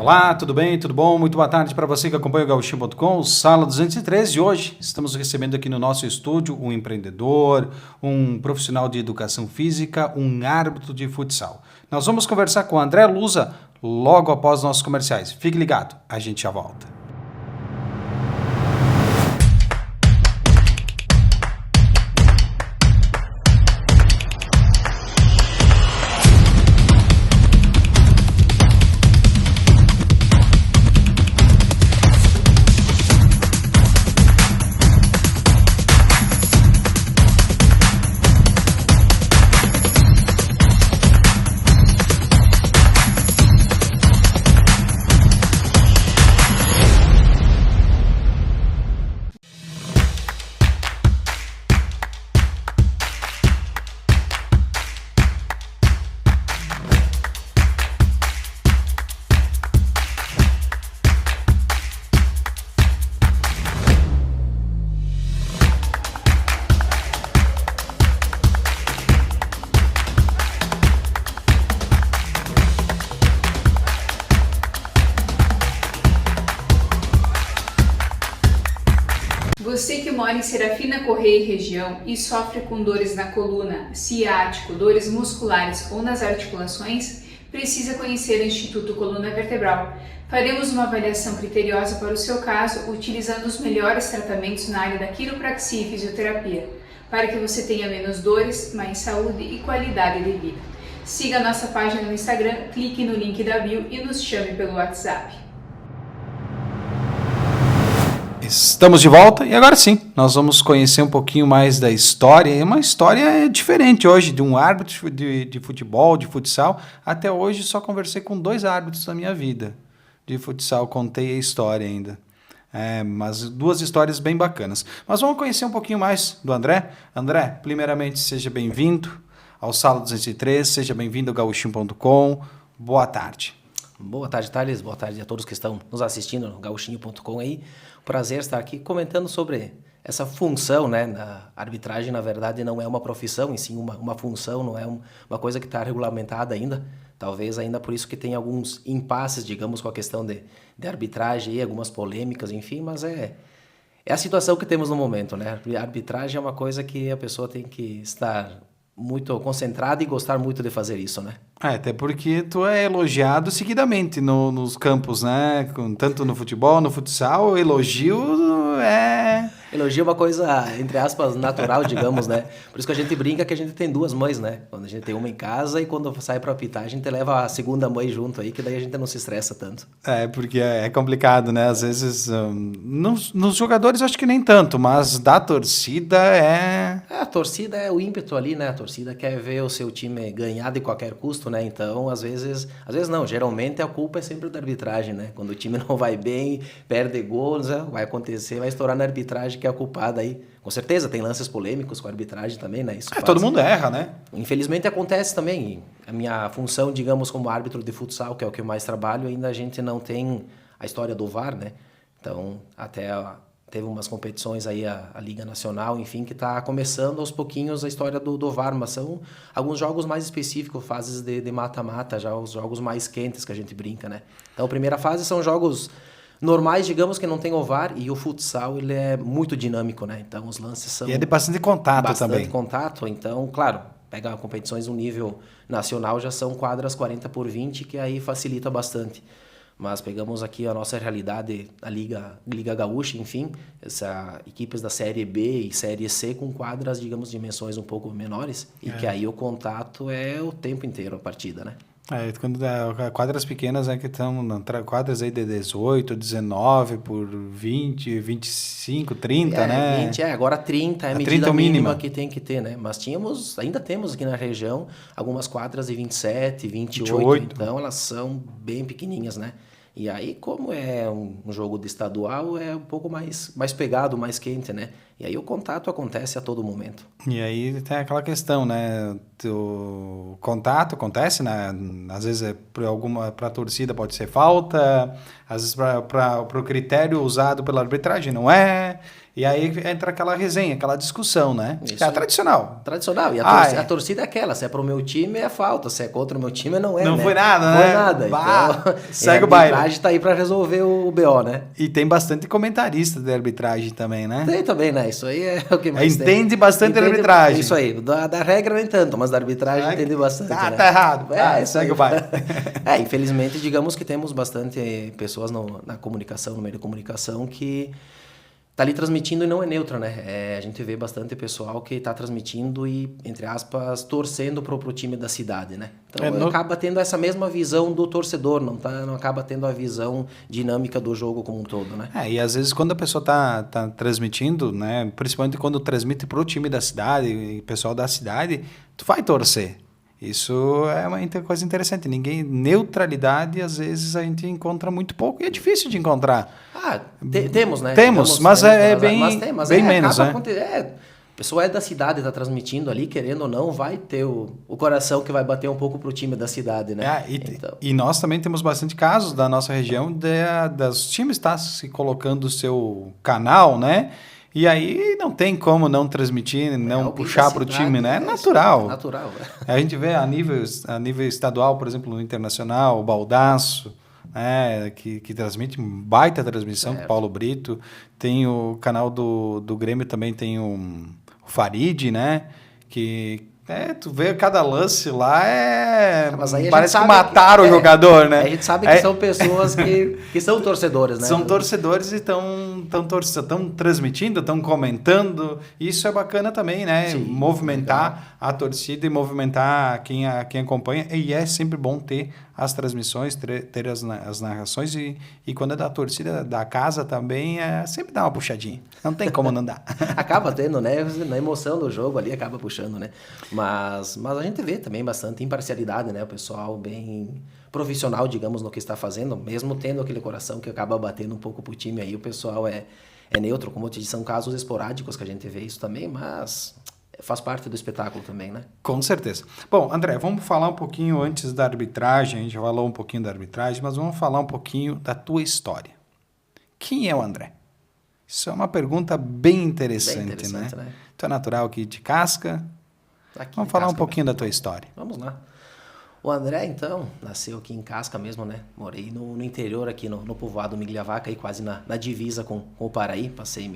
Olá, tudo bem? Tudo bom? Muito boa tarde para você que acompanha o Gauchinho.com, Sala 213. E hoje estamos recebendo aqui no nosso estúdio um empreendedor, um profissional de educação física, um árbitro de futsal. Nós vamos conversar com o André Lusa logo após nossos comerciais. Fique ligado, a gente já volta. Você que mora em Serafina Correia e região e sofre com dores na coluna, ciático, dores musculares ou nas articulações, precisa conhecer o Instituto Coluna Vertebral. Faremos uma avaliação criteriosa para o seu caso, utilizando os melhores tratamentos na área da quiropraxia e fisioterapia, para que você tenha menos dores, mais saúde e qualidade de vida. Siga a nossa página no Instagram, clique no link da bio e nos chame pelo WhatsApp. Estamos de volta e agora sim, nós vamos conhecer um pouquinho mais da história. É uma história diferente hoje, de um árbitro de futebol, de futsal. Até hoje só conversei com 2 árbitros na minha vida de futsal, contei a história ainda. Mas 2 histórias bem bacanas. Mas vamos conhecer um pouquinho mais do André. André, primeiramente, seja bem-vindo ao Sala 203, seja bem-vindo ao Gauchinho.com. Boa tarde. Boa tarde, Thales. Boa tarde a todos que estão nos assistindo no Gauchinho.com aí. Prazer estar aqui comentando sobre essa função, né? A arbitragem, na verdade, não é uma profissão, em sim uma função, não é uma coisa que está regulamentada ainda. Talvez ainda por isso que tem alguns impasses, digamos, com a questão de arbitragem e algumas polêmicas, enfim, mas é a situação que temos no momento, né? A arbitragem é uma coisa que a pessoa tem que estar muito concentrada e gostar muito de fazer isso, né? Até porque tu é elogiado seguidamente nos campos, né? Tanto no futebol, no futsal, elogio é... Elogio é uma coisa, entre aspas, natural, digamos, né? Por isso que a gente brinca que a gente tem 2 mães, né? Quando a gente tem uma em casa e quando sai para apitar, a gente leva a segunda mãe junto aí, que daí a gente não se estressa tanto. Porque é complicado, né? Às vezes, nos jogadores acho que nem tanto, mas da torcida A torcida é o ímpeto ali, né? A torcida quer ver o seu time ganhar de qualquer custo, né? Então, às vezes não, geralmente a culpa é sempre da arbitragem, né? Quando o time não vai bem, perde gols, né? Vai acontecer, vai estourar na arbitragem que é a culpada aí. Com certeza, tem lances polêmicos com a arbitragem também, né? Isso todo mundo erra, né? Infelizmente acontece também. A minha função, digamos, como árbitro de futsal, que é o que eu mais trabalho, ainda a gente não tem a história do VAR, né? Então, até teve umas competições aí, a Liga Nacional, enfim, que está começando aos pouquinhos a história do VAR, mas são alguns jogos mais específicos, fases de mata-mata, já os jogos mais quentes que a gente brinca, né? Então, a primeira fase são jogos normais, digamos, que não tem o VAR, e o futsal, ele é muito dinâmico, né? Então, os lances são... E é de bastante contato também. Bastante contato, então, claro, pega competições no nível nacional, já são quadras 40x20, que aí facilita bastante. Mas pegamos aqui a nossa realidade, a Liga Gaúcha, enfim, equipes da Série B e Série C com quadras, digamos, dimensões um pouco menores, e que aí o contato é o tempo inteiro a partida, né? Quando quadras pequenas que estão quadras aí de 18, 19 por 20, 25, 30, né? 20, agora 30 é a medida 30 mínima que tem que ter, né? Mas ainda temos aqui na região algumas quadras de 27, 28, então elas são bem pequenininhas, né? E aí, como é um jogo de estadual, é um pouco mais pegado, mais quente, né? E aí o contato acontece a todo momento. E aí tem aquela questão, né? O contato acontece, né? Às vezes para a torcida pode ser falta, às vezes para o critério usado pela arbitragem não é. E aí entra aquela resenha, aquela discussão, né? Isso é a tradicional. Tradicional. E a torcida é aquela. Se é pro meu time, é falta. Se é contra o meu time, não é, Não né? foi nada, não né? Foi nada. Então, segue o baile. A arbitragem tá aí para resolver o BO, né? E tem bastante comentarista de arbitragem também, né? Tem também, né? Isso aí é o que mais Entende bastante de arbitragem. Isso aí. Da regra nem tanto, mas da arbitragem entende bastante, né? Tá errado. Segue o baile. Infelizmente, digamos que temos bastante pessoas na comunicação, no meio da comunicação, que tá ali transmitindo e não é neutra, né? A gente vê bastante pessoal que tá transmitindo e, entre aspas, torcendo pro time da cidade, né? Então acaba tendo essa mesma visão do torcedor, não acaba tendo a visão dinâmica do jogo como um todo, né? E às vezes quando a pessoa tá transmitindo, né? Principalmente quando transmite pro time da cidade e pessoal da cidade, tu vai torcer. Isso é uma coisa interessante. Neutralidade, às vezes, a gente encontra muito pouco e é difícil de encontrar. Temos, né? Temos, mas é bem menos, né? A pessoa é da cidade, está transmitindo ali, querendo ou não, vai ter o coração que vai bater um pouco pro time da cidade, né? E nós também temos bastante casos da nossa região dos times estar se colocando o seu canal, né? E aí não tem como não transmitir, não puxar para o time, né? É natural. Natural. A gente vê a nível estadual, por exemplo, no Internacional, o Baldaço, né? Que transmite baita transmissão, com o Paulo Brito. Tem o canal do Grêmio também, tem o Farid, né? Tu vê cada lance lá, parece que mataram o jogador, né? A gente sabe que são pessoas que são torcedores, né? São torcedores e estão transmitindo, estão comentando. Isso é bacana também, né? Sim, movimentar legal. A torcida e movimentar quem acompanha. E é sempre bom ter as transmissões, ter as narrações. E quando é da torcida da casa também, sempre dá uma puxadinha. Não tem como não dar. Acaba tendo, né? Na emoção do jogo ali, acaba puxando, né? Mas a gente vê também bastante imparcialidade, né? O pessoal bem profissional, digamos, no que está fazendo, mesmo tendo aquele coração que acaba batendo um pouco pro time aí, o pessoal é neutro, como eu te disse, são casos esporádicos que a gente vê isso também, mas faz parte do espetáculo também, né? Com certeza. Bom, André, vamos falar um pouquinho antes da arbitragem, a gente já falou um pouquinho da arbitragem, mas vamos falar um pouquinho da tua história. Quem é o André? Isso é uma pergunta bem interessante, né? Tu é natural aqui de Casca? Vamos falar um pouquinho da tua história. Vamos lá. O André, então, nasceu aqui em Casca mesmo, né? Morei no interior aqui, no povoado Migliavaca, aí quase na divisa com o Paraí. Passei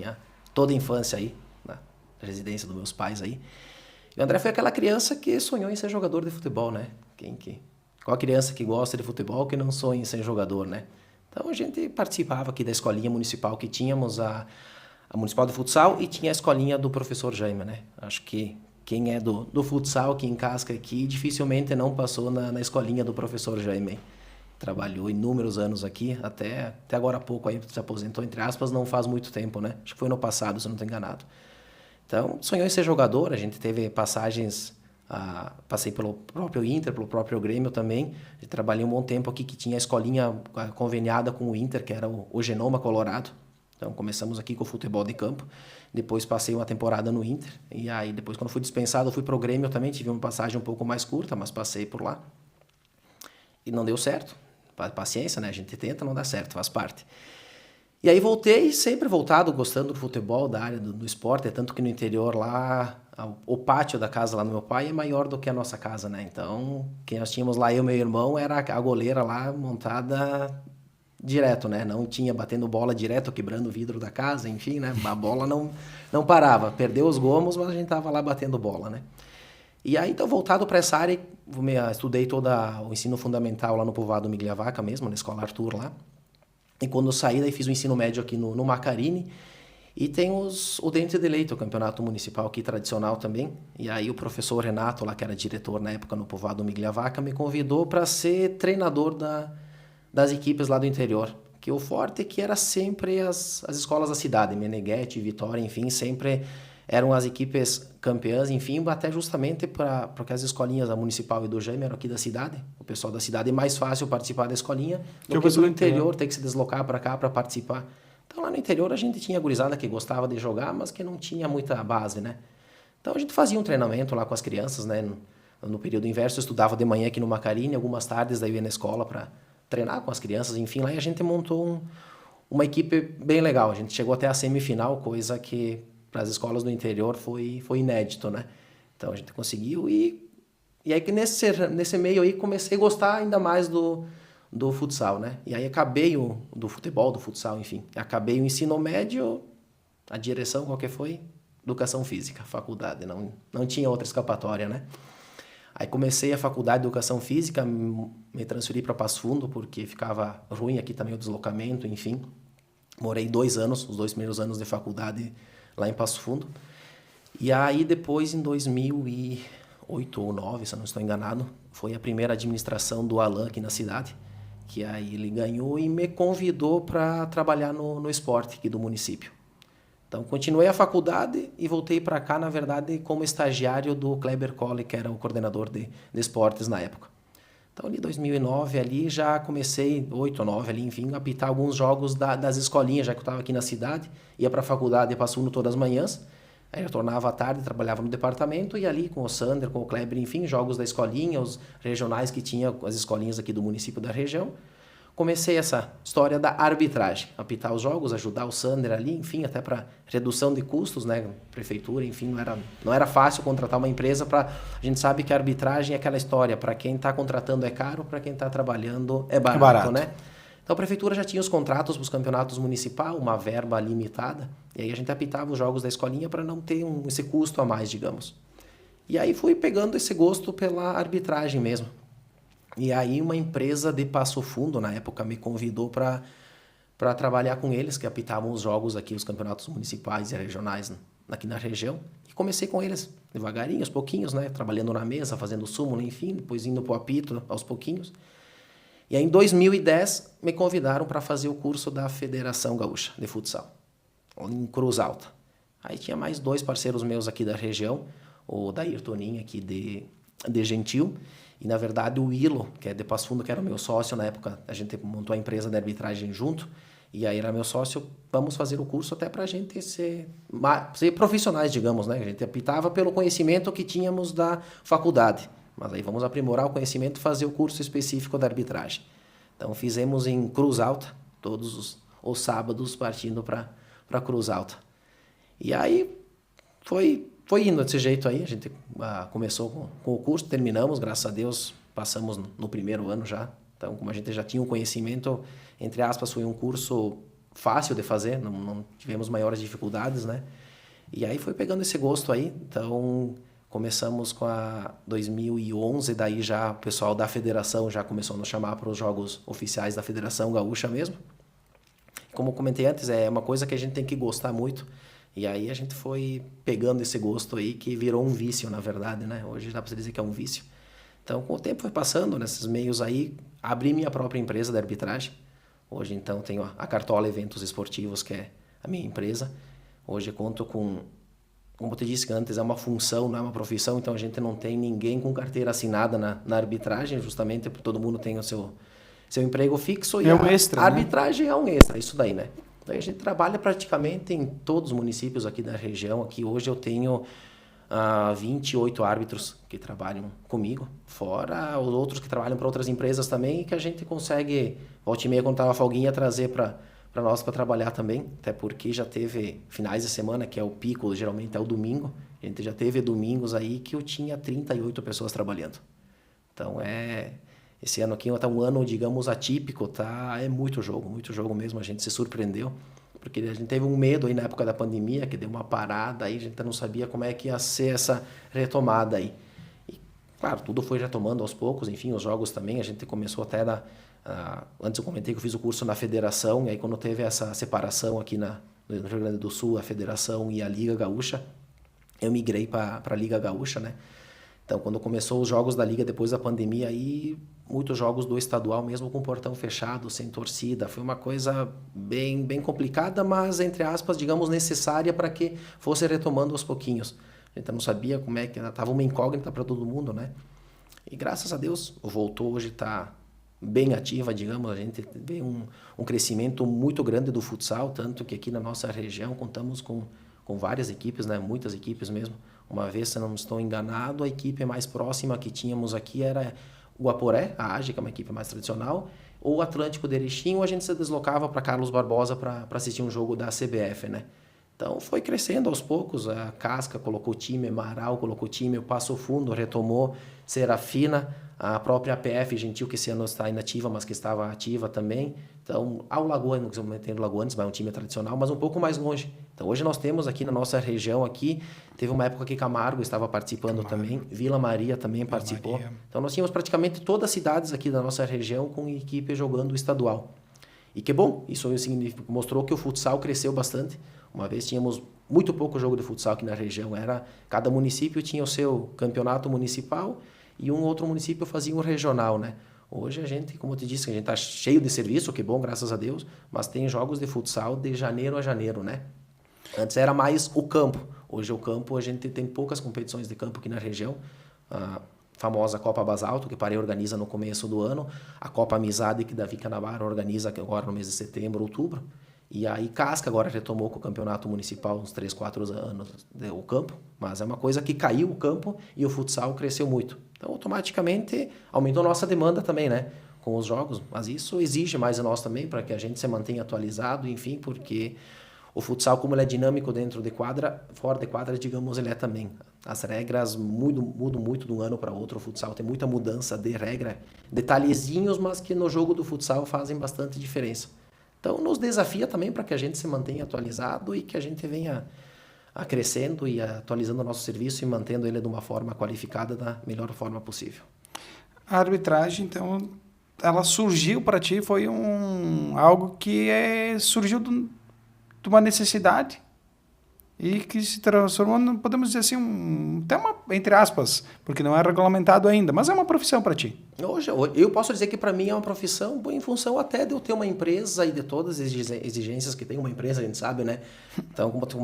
toda a infância aí, na residência dos meus pais aí. E o André foi aquela criança que sonhou em ser jogador de futebol, né? Qual a criança que gosta de futebol que não sonha em ser jogador, né? Então a gente participava aqui da escolinha municipal que tínhamos, a municipal de futsal, e tinha a escolinha do professor Jaime, né? Acho que quem é do futsal aqui em Casca aqui, dificilmente não passou na escolinha do professor Jaime. Trabalhou inúmeros anos aqui, até agora há pouco aí se aposentou, entre aspas, não faz muito tempo, né? Acho que foi no passado, se eu não estou enganado. Então, sonhou em ser jogador, a gente teve passagens, passei pelo próprio Inter, pelo próprio Grêmio também. Eu trabalhei um bom tempo aqui que tinha a escolinha conveniada com o Inter, que era o Genoma Colorado. Então, começamos aqui com o futebol de campo. Depois passei uma temporada no Inter. E aí, depois, quando fui dispensado, eu fui pro Grêmio também. Tive uma passagem um pouco mais curta, mas passei por lá. E não deu certo. Paciência, né? A gente tenta, não dá certo, faz parte. E aí voltei, sempre voltado, gostando do futebol, da área do esporte. É tanto que no interior lá, o pátio da casa lá do meu pai é maior do que a nossa casa, né? Então, quem nós tínhamos lá, eu e meu irmão, era a goleira lá montada direto, né? Não tinha batendo bola direto, quebrando o vidro da casa, enfim, né? A bola não parava. Perdeu os gomos, mas a gente tava lá batendo bola, né? E aí, então, voltado para essa área, estudei todo o ensino fundamental lá no povoado Migliavaca mesmo, na escola Arthur lá. E quando eu saí, daí fiz o ensino médio aqui no Macarini. E tem o Dente de Leite, o campeonato municipal aqui tradicional também. E aí o professor Renato, lá que era diretor na época no povoado Migliavaca, me convidou para ser treinador das equipes lá do interior. Que o forte é que era sempre as escolas da cidade, Meneghetti, Vitória, enfim, sempre eram as equipes campeãs, enfim, até justamente porque as escolinhas da municipal e do Jaime eram aqui da cidade. O pessoal da cidade é mais fácil participar da escolinha do que do interior, ter que se deslocar para cá para participar. Então lá no interior a gente tinha gurizada que gostava de jogar, mas que não tinha muita base, né? Então a gente fazia um treinamento lá com as crianças, né? No período inverso eu estudava de manhã aqui no Macarini, algumas tardes daí eu ia na escola para treinar com as crianças, enfim, lá e a gente montou uma equipe bem legal. A gente chegou até a semifinal, coisa que para as escolas do interior foi inédito, né? Então a gente conseguiu e aí que nesse meio aí comecei a gostar ainda mais do futsal, né? E aí acabei do futebol, do futsal, enfim. Acabei o ensino médio, a direção qual que foi? Educação física, faculdade, não tinha outra escapatória, né? Aí comecei a faculdade de Educação Física, me transferi para Passo Fundo, porque ficava ruim aqui também o deslocamento, enfim. Morei 2 anos, os 2 primeiros anos de faculdade lá em Passo Fundo. E aí depois, em 2008 ou 2009, se eu não estou enganado, foi a primeira administração do Alan aqui na cidade, que aí ele ganhou e me convidou para trabalhar no esporte aqui do município. Então, continuei a faculdade e voltei para cá, na verdade, como estagiário do Kleber Colle, que era o coordenador de esportes na época. Então, ali em 2009, ali já comecei, 8 ou 9 ali, enfim, a apitar alguns jogos das escolinhas, já que eu estava aqui na cidade, ia para a faculdade e Passo Fundo todas as manhãs, aí eu retornava à tarde, trabalhava no departamento, e ali com o Sander, com o Kleber, enfim, jogos da escolinha, os regionais que tinha as escolinhas aqui do município da região. Comecei essa história da arbitragem, apitar os jogos, ajudar o Sander ali, enfim, até para redução de custos, né, prefeitura, enfim, não era fácil contratar uma empresa a gente sabe que a arbitragem é aquela história, para quem está contratando é caro, para quem está trabalhando é barato, né? Então a prefeitura já tinha os contratos para os campeonatos municipais, uma verba limitada, e aí a gente apitava os jogos da escolinha para não ter esse custo a mais, digamos. E aí fui pegando esse gosto pela arbitragem mesmo. E aí uma empresa de Passo Fundo, na época, me convidou para trabalhar com eles, que apitavam os jogos aqui, os campeonatos municipais e regionais aqui na região. E comecei com eles devagarinho, aos pouquinhos, né? Trabalhando na mesa, fazendo súmula, enfim, depois indo para o apito aos pouquinhos. E aí em 2010 me convidaram para fazer o curso da Federação Gaúcha de Futsal, em Cruz Alta. Aí tinha mais 2 parceiros meus aqui da região, o Dair Toninho aqui de Gentil, e, na verdade, o Ilo, que é de Passo Fundo, que era o meu sócio na época, a gente montou a empresa de arbitragem junto, e aí era meu sócio, vamos fazer o curso até para a gente ser profissionais, digamos, né? A gente apitava pelo conhecimento que tínhamos da faculdade, mas aí vamos aprimorar o conhecimento e fazer o curso específico da arbitragem. Então, fizemos em Cruz Alta, todos os sábados, partindo para Cruz Alta. E aí foi indo desse jeito aí, a gente começou com o curso, terminamos, graças a Deus, passamos no primeiro ano já. Então, como a gente já tinha um conhecimento, entre aspas, foi um curso fácil de fazer, não tivemos maiores dificuldades, né? E aí foi pegando esse gosto aí, então começamos com a 2011, daí já o pessoal da federação já começou a nos chamar para os jogos oficiais da Federação Gaúcha mesmo. Como eu comentei antes, é uma coisa que a gente tem que gostar muito. E aí a gente foi pegando esse gosto aí que virou um vício, na verdade, né? Hoje dá para dizer que é um vício. Então, com o tempo foi passando nesses meios aí, abri minha própria empresa de arbitragem. Hoje, então, tenho a Cartola Eventos Esportivos, que é a minha empresa. Hoje eu conto com, como eu te disse antes, é uma função, não é uma profissão, então a gente não tem ninguém com carteira assinada na arbitragem, justamente porque todo mundo tem o seu emprego fixo. E é um extra, a arbitragem é um extra, isso daí, né? Então, a gente trabalha praticamente em todos os municípios aqui da região. Aqui hoje eu tenho 28 árbitros que trabalham comigo, fora os outros que trabalham para outras empresas também, e que a gente consegue, volta e meia, quando estava folguinha, trazer para nós para trabalhar também, até porque já teve finais de semana, que é o pico, geralmente é o domingo, a gente já teve domingos aí que eu tinha 38 pessoas trabalhando. Então esse ano aqui está um ano, digamos, atípico, tá? É muito jogo mesmo, a gente se surpreendeu, porque a gente teve um medo aí na época da pandemia, que deu uma parada aí, a gente não sabia como é que ia ser essa retomada aí. E, claro, tudo foi retomando aos poucos, enfim, os jogos também, a gente começou até antes eu comentei que eu fiz o curso na federação, e aí quando teve essa separação aqui no Rio Grande do Sul, a federação e a Liga Gaúcha, eu migrei para a Liga Gaúcha, né? Então, quando começou os jogos da Liga depois da pandemia, aí muitos jogos do estadual mesmo com portão fechado, sem torcida. Foi uma coisa bem, bem complicada, mas, entre aspas, digamos, necessária para que fosse retomando aos pouquinhos. A gente não sabia como é que... Estava uma incógnita para todo mundo, né? E, graças a Deus, voltou. Hoje está bem ativa, digamos, a gente vê um crescimento muito grande do futsal, tanto que aqui na nossa região contamos com várias equipes, né? Muitas equipes mesmo. Uma vez, se não estou enganado, a equipe mais próxima que tínhamos aqui era o Aporé, a AGE, que é uma equipe mais tradicional, ou o Atlântico de Erechim, ou a gente se deslocava para Carlos Barbosa para assistir um jogo da CBF, né? Então foi crescendo aos poucos, a Casca colocou time, Marau colocou time, o Passo Fundo retomou, Serafina, a própria APF Gentil, que esse ano está inativa, mas que estava ativa também. Então, ao Lagoa, não quero meter no Lagoanes, mas é um time tradicional, mas um pouco mais longe. Então, hoje nós temos aqui na nossa região, aqui, teve uma época que Camargo estava participando também, Vila Maria também participou. Maria. Então, nós tínhamos praticamente todas as cidades aqui da nossa região com equipe jogando estadual. E que bom, isso mostrou que o futsal cresceu bastante. Uma vez tínhamos muito pouco jogo de futsal aqui na região, cada município tinha o seu campeonato municipal e um outro município fazia um regional, né? Hoje a gente, como eu te disse, a gente está cheio de serviço, que bom, graças a Deus, mas tem jogos de futsal de janeiro a janeiro, né? Antes era mais o campo. Hoje o campo, a gente tem poucas competições de campo aqui na região. A famosa Copa Basalto, que Parei organiza no começo do ano. A Copa Amizade, que Davi Canavaro organiza agora no mês de setembro, outubro. E aí Casca agora retomou com o campeonato municipal uns 3, 4 anos o campo, mas é uma coisa que caiu o campo e o futsal cresceu muito. Então automaticamente aumentou a nossa demanda também, né, com os jogos, mas isso exige mais de nós também para que a gente se mantenha atualizado, enfim, porque o futsal, como ele é dinâmico dentro de quadra, fora de quadra, digamos, ele é também. As regras mudam muito de um ano para outro, o futsal tem muita mudança de regra, detalhezinhos, mas que no jogo do futsal fazem bastante diferença. Então, nos desafia também para que a gente se mantenha atualizado e que a gente venha crescendo e atualizando o nosso serviço e mantendo ele de uma forma qualificada da melhor forma possível. A arbitragem, então, ela surgiu para ti, foi algo que surgiu de uma necessidade e que se transformou, podemos dizer assim, até uma, entre aspas, porque não é regulamentado ainda, mas é uma profissão para ti. Hoje, eu posso dizer que para mim é uma profissão em função até de eu ter uma empresa e de todas as exigências que tem uma empresa, a gente sabe, né? Então, como tu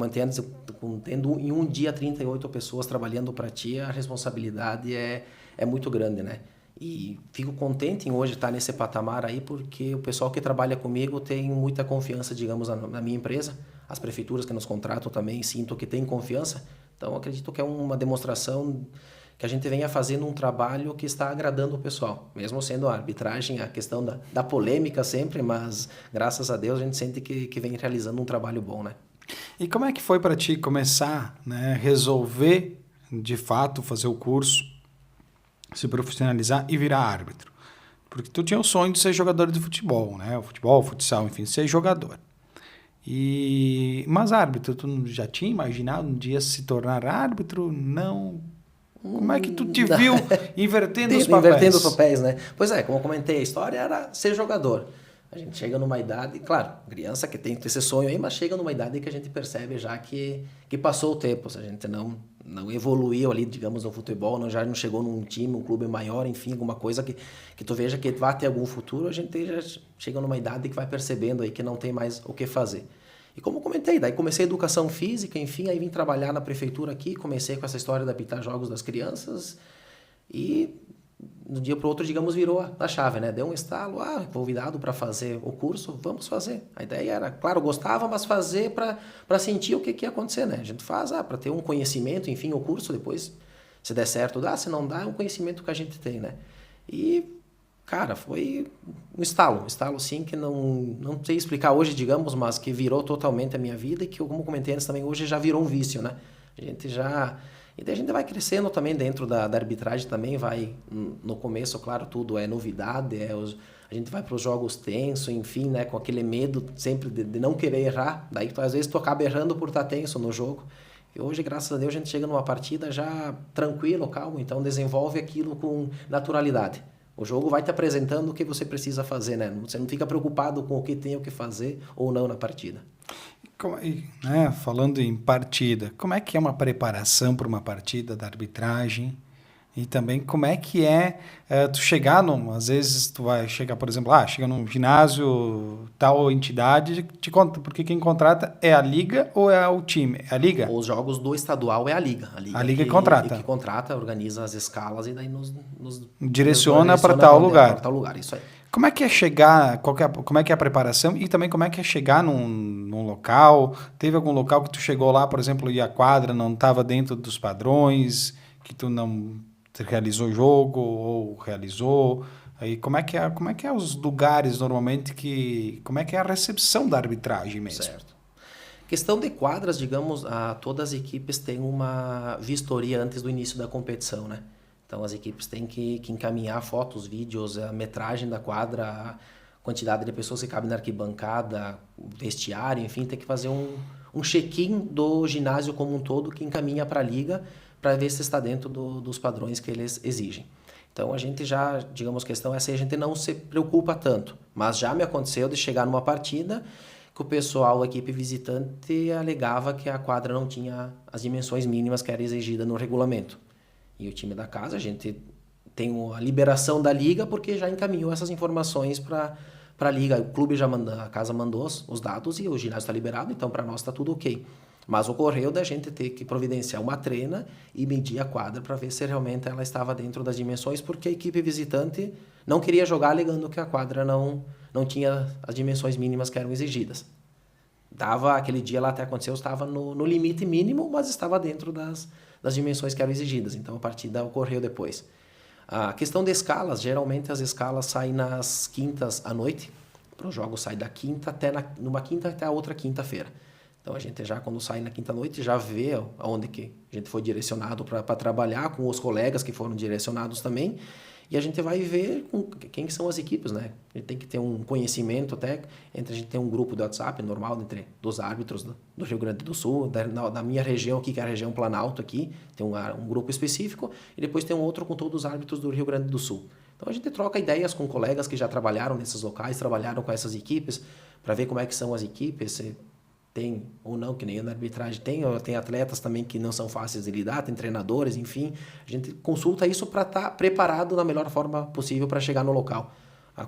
tendo em um dia 38 pessoas trabalhando para ti, a responsabilidade é muito grande, né? E fico contente em hoje estar nesse patamar aí, porque o pessoal que trabalha comigo tem muita confiança, digamos, na minha empresa. As prefeituras que nos contratam também sinto que têm confiança. Então, acredito que é uma demonstração que a gente venha fazendo um trabalho que está agradando o pessoal. Mesmo sendo a arbitragem, a questão da polêmica sempre, mas graças a Deus a gente sente que vem realizando um trabalho bom, né? E como é que foi para ti começar, né, resolver, de fato, fazer o curso, se profissionalizar e virar árbitro? Porque tu tinha o sonho de ser jogador de futebol, né? O futebol, o futsal, enfim, ser jogador. Mas árbitro, tu já tinha imaginado um dia se tornar árbitro? Não. Como é que tu te viu invertendo os papéis? Invertendo os papéis, né? Pois é, como eu comentei, a história era ser jogador. A gente chega numa idade, claro, criança que tem esse sonho aí, mas chega numa idade que a gente percebe já que passou o tempo. Se a gente não evoluiu ali, digamos, no futebol, já não chegou num time, um clube maior, enfim, alguma coisa que tu veja que vai ter algum futuro, a gente já chega numa idade que vai percebendo aí que não tem mais o que fazer. E como eu comentei, daí comecei a educação física, enfim, aí vim trabalhar na prefeitura aqui, comecei com essa história de apitar jogos das crianças e de um dia para o outro, digamos, virou a chave, né? Deu um estalo, convidado para fazer o curso, vamos fazer. A ideia era, claro, gostava, mas fazer para sentir o que ia acontecer, né? A gente faz para ter um conhecimento, enfim, o curso depois, se der certo, dá, se não dá, é um conhecimento que a gente tem, né? E, cara, foi um estalo sim, que não sei explicar hoje, digamos, mas que virou totalmente a minha vida e que, como comentei antes também, hoje já virou um vício, né? E daí a gente vai crescendo também dentro da arbitragem também, no começo, claro, tudo é novidade, a gente vai para os jogos tenso, enfim, né, com aquele medo sempre de não querer errar, daí às vezes tu acaba errando por estar tenso no jogo. E hoje, graças a Deus, a gente chega numa partida já tranquilo, calmo, então desenvolve aquilo com naturalidade. O jogo vai te apresentando o que você precisa fazer, né? Você não fica preocupado com o que tem que fazer ou não na partida. Né, falando em partida, como é que é uma preparação para uma partida da arbitragem? E também como é que tu chegar às vezes tu vai chegar, por exemplo, chega num ginásio, tal entidade, porque quem contrata é a liga ou é o time? É a liga? Os jogos do estadual é a liga. A liga que contrata. Que contrata, organiza as escalas e daí nos direciona para tal lugar. Para tal lugar, isso aí. Como é que é chegar, como é que é a preparação e também como é que é chegar num local? Teve algum local que tu chegou lá, por exemplo, e a quadra não estava dentro dos padrões, que tu não realizou o jogo ou realizou? Aí como é que é os lugares normalmente como é que é a recepção da arbitragem mesmo? Certo. Questão de quadras, digamos, todas as equipes têm uma vistoria antes do início da competição, né? Então as equipes têm que encaminhar fotos, vídeos, a metragem da quadra, a quantidade de pessoas que cabem na arquibancada, vestiário, enfim, tem que fazer um check-in do ginásio como um todo que encaminha para a liga para ver se está dentro dos padrões que eles exigem. Então a gente já, digamos, questão essa aí a gente não se preocupa tanto, mas já me aconteceu de chegar numa partida que o pessoal, a equipe visitante, alegava que a quadra não tinha as dimensões mínimas que era exigida no regulamento. E o time da casa, a gente tem a liberação da liga porque já encaminhou essas informações para a liga. O clube já mandou, a casa mandou os dados e o ginásio está liberado, então para nós está tudo ok. Mas ocorreu da gente ter que providenciar uma treina e medir a quadra para ver se realmente ela estava dentro das dimensões, porque a equipe visitante não queria jogar alegando que a quadra não tinha as dimensões mínimas que eram exigidas. Aquele dia lá até aconteceu, estava no limite mínimo, mas estava dentro das dimensões que eram exigidas. Então a partida ocorreu depois. A questão de escalas, geralmente as escalas saem nas quintas à noite. Para os jogos sai da quinta numa quinta até a outra quinta-feira. Então a gente já, quando sai na quinta-noite, já vê aonde que a gente foi direcionado para trabalhar, com os colegas que foram direcionados também. E a gente vai ver quem são as equipes, né? A gente tem que ter um conhecimento até, a gente tem um grupo do WhatsApp normal dos árbitros do Rio Grande do Sul, da minha região aqui, que é a região Planalto aqui, tem um grupo específico, e depois tem um outro com todos os árbitros do Rio Grande do Sul. Então a gente troca ideias com colegas que já trabalharam nesses locais, trabalharam com essas equipes, para ver como é que são as equipes, se tem ou não, que nem na arbitragem tem atletas também que não são fáceis de lidar, tem treinadores, enfim. A gente consulta isso para estar preparado da melhor forma possível para chegar no local.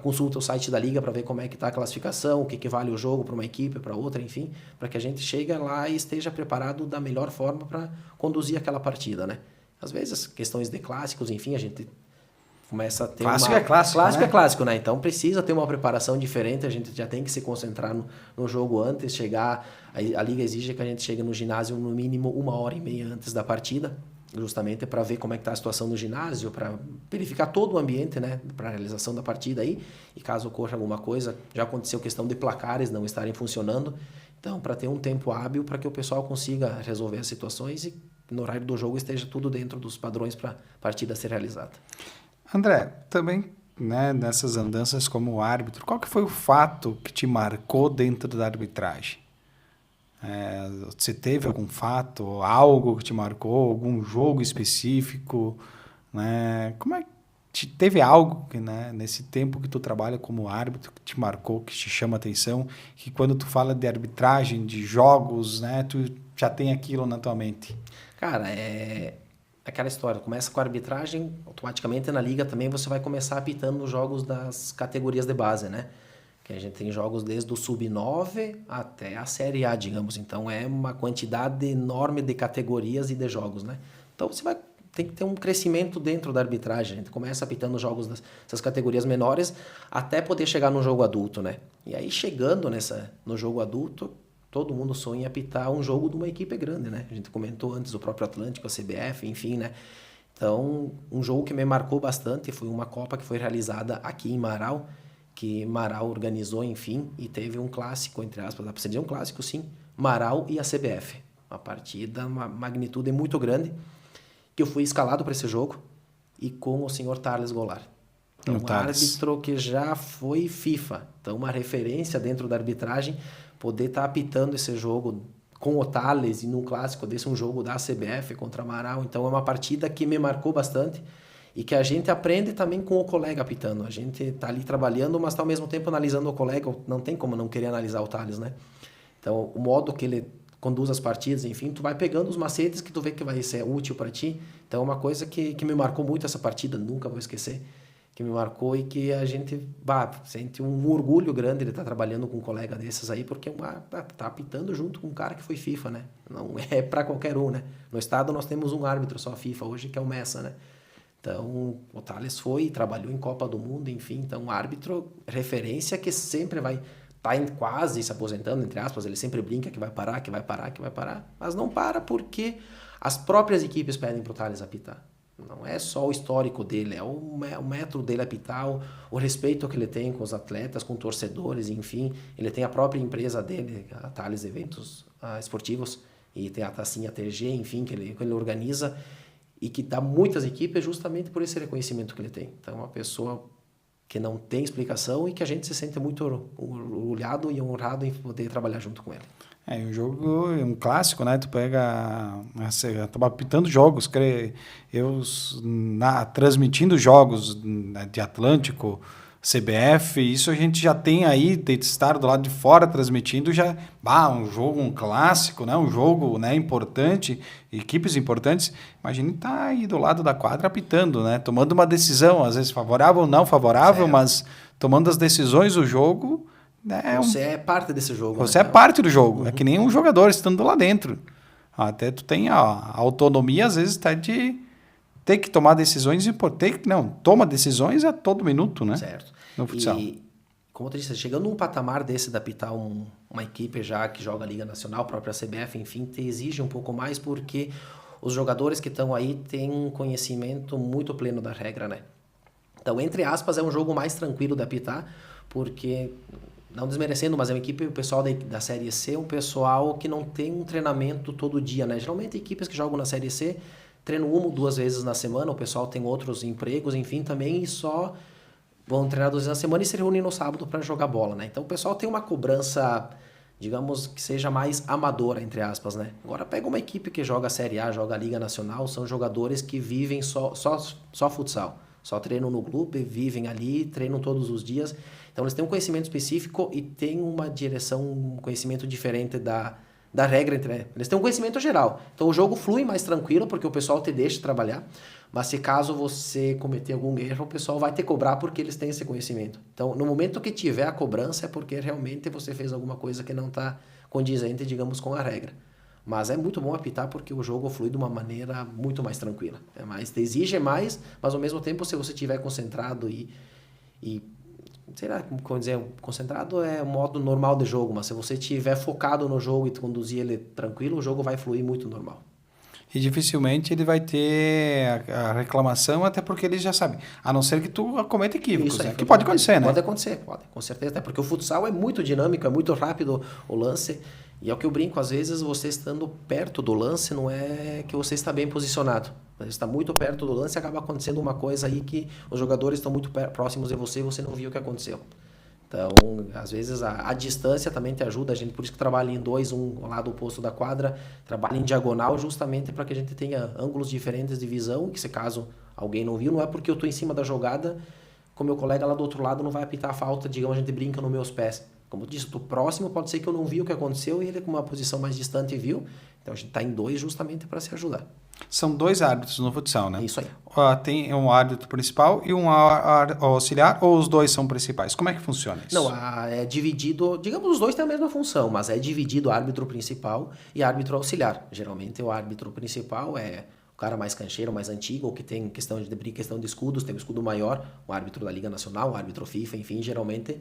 Consulta o site da liga para ver como é que está a classificação, o que vale o jogo para uma equipe, para outra, enfim, para que a gente chegue lá e esteja preparado da melhor forma para conduzir aquela partida, né? Às vezes, questões de clássicos, enfim, a gente começa a ter clássico é clássico, clássico né? é clássico, né? Então precisa ter uma preparação diferente, a gente já tem que se concentrar no jogo antes, chegar... A liga exige que a gente chegue no ginásio no mínimo 1h30 antes da partida, justamente para ver como é que está a situação no ginásio, para verificar todo o ambiente, né? Para a realização da partida aí, e caso ocorra alguma coisa, já aconteceu questão de placares não estarem funcionando, então para ter um tempo hábil para que o pessoal consiga resolver as situações e no horário do jogo esteja tudo dentro dos padrões para a partida ser realizada. André, também, né, nessas andanças como árbitro, qual que foi o fato que te marcou dentro da arbitragem? Você teve algum fato, algo que te marcou, algum jogo específico, né? Como é que teve algo que, né, nesse tempo que tu trabalha como árbitro que te marcou, que te chama a atenção, que quando tu fala de arbitragem, de jogos, né, tu já tem aquilo na tua mente? Cara, aquela história, começa com a arbitragem, automaticamente na liga também você vai começar apitando os jogos das categorias de base, né? Que a gente tem jogos desde o sub-9 até a Série A, digamos. Então é uma quantidade enorme de categorias e de jogos, né? Então você tem que ter um crescimento dentro da arbitragem. A gente começa apitando os jogos dessas categorias menores até poder chegar no jogo adulto, né? E aí chegando no jogo adulto, todo mundo sonha em apitar um jogo de uma equipe grande, né? A gente comentou antes o próprio Atlântico, a CBF, enfim, né? Então, um jogo que me marcou bastante foi uma Copa que foi realizada aqui em Marau, que Marau organizou, enfim, e teve um clássico, entre aspas, dá para dizer um clássico, sim, Marau e a CBF. Uma partida, uma magnitude muito grande, que eu fui escalado para esse jogo, e com o senhor Thales Goulart. Então, um árbitro que já foi FIFA, então uma referência dentro da arbitragem, poder estar apitando esse jogo com o Thales e num clássico desse, um jogo da CBF contra Marau. Então é uma partida que me marcou bastante e que a gente aprende também com o colega apitando. A gente está ali trabalhando, mas está ao mesmo tempo analisando o colega. Não tem como não querer analisar o Thales, né? Então o modo que ele conduz as partidas, enfim, tu vai pegando os macetes que tu vê que vai ser útil para ti. Então é uma coisa que me marcou muito essa partida, nunca vou esquecer, que me marcou e que a gente sente um orgulho grande de estar trabalhando com um colega desses aí, porque tá apitando junto com um cara que foi FIFA, né? Não é para qualquer um, né? No estado nós temos um árbitro só FIFA hoje, que é o Messa, né? Então, o Thales foi, trabalhou em Copa do Mundo, enfim. Então, árbitro, referência que sempre vai estar quase se aposentando, entre aspas. Ele sempre brinca que vai parar, que vai parar, que vai parar. Mas não para porque as próprias equipes pedem para o Thales apitar. Não é só o histórico dele, é o método dele apitar, o respeito que ele tem com os atletas, com torcedores, enfim. Ele tem a própria empresa dele, a Thales Eventos Esportivos, e tem a Tacinha TG, enfim, que ele organiza e que dá muitas equipes justamente por esse reconhecimento que ele tem. Então, é uma pessoa que não tem explicação e que a gente se sente muito orgulhado e honrado em poder trabalhar junto com ele. O jogo é um clássico, né? Tu pega... Eu tava apitando jogos, transmitindo jogos de Atlântico, CBF, isso a gente já tem aí, de estar do lado de fora transmitindo, já... um jogo, um clássico, né? Um jogo, né, importante, equipes importantes. Imagina estar aí do lado da quadra apitando, né? Tomando uma decisão, às vezes favorável ou não favorável, certo, mas tomando as decisões do jogo... Você é parte desse jogo. Você é parte do jogo. É que nem um jogador estando lá dentro. Até tu tem a autonomia, às vezes, de ter que tomar decisões importantes. Toma decisões a todo minuto, né? Certo. No futsal. E, como tu disse, chegando num patamar desse de apitar uma equipe já que joga a Liga Nacional, a própria CBF, enfim, te exige um pouco mais porque os jogadores que estão aí têm um conhecimento muito pleno da regra, né? Então, entre aspas, é um jogo mais tranquilo de apitar, porque... Não desmerecendo, mas é uma equipe, o pessoal da Série C é um pessoal que não tem um treinamento todo dia, né? Geralmente equipes que jogam na Série C treinam 1 ou 2 vezes na semana, o pessoal tem outros empregos, enfim, também, e só vão treinar 2 vezes na semana e se reúnem no sábado para jogar bola, né? Então o pessoal tem uma cobrança, digamos, que seja mais amadora, entre aspas, né? Agora pega uma equipe que joga a Série A, joga a Liga Nacional, são jogadores que vivem só futsal. Só treinam no clube, vivem ali, treinam todos os dias. Então, eles têm um conhecimento específico e têm uma direção, um conhecimento diferente da regra. Eles têm um conhecimento geral. Então, o jogo flui mais tranquilo, porque o pessoal te deixa trabalhar. Mas, se caso você cometer algum erro, o pessoal vai te cobrar porque eles têm esse conhecimento. Então, no momento que tiver a cobrança, é porque realmente você fez alguma coisa que não está condizente, digamos, com a regra. Mas é muito bom apitar porque o jogo flui de uma maneira muito mais tranquila. Te exige mais, mas ao mesmo tempo, se você estiver concentrado e sei lá, como dizer, concentrado é o modo normal de jogo, mas se você estiver focado no jogo e conduzir ele tranquilo, o jogo vai fluir muito normal. E dificilmente ele vai ter a reclamação, até porque ele já sabe. A não ser que tu cometa equívocos, né? Que pode acontecer, né? Pode acontecer, com certeza. Até porque o futsal é muito dinâmico, é muito rápido o lance. E é o que eu brinco, às vezes você estando perto do lance não é que você está bem posicionado. Você está muito perto do lance e acaba acontecendo uma coisa aí que os jogadores estão muito próximos de você e você não viu o que aconteceu. Então, às vezes a distância também te ajuda, a gente por isso que trabalha em 2, um ao lado oposto da quadra, trabalha em diagonal justamente para que a gente tenha ângulos diferentes de visão, que se caso alguém não viu, não é porque eu estou em cima da jogada, com meu colega lá do outro lado não vai apitar a falta, digamos, a gente brinca nos meus pés. Como eu disse, do próximo pode ser que eu não vi o que aconteceu e ele com uma posição mais distante viu, então a gente está em 2 justamente para se ajudar. São 2 árbitros no futsal, né? Isso aí. Tem um árbitro principal e um auxiliar, ou os 2 são principais? Como é que funciona isso? Não, é dividido, digamos, os 2 têm a mesma função, mas é dividido árbitro principal e árbitro auxiliar. Geralmente o árbitro principal é o cara mais cancheiro, mais antigo, ou que tem questão de escudos, tem um escudo maior, o árbitro da Liga Nacional, o árbitro FIFA, enfim, geralmente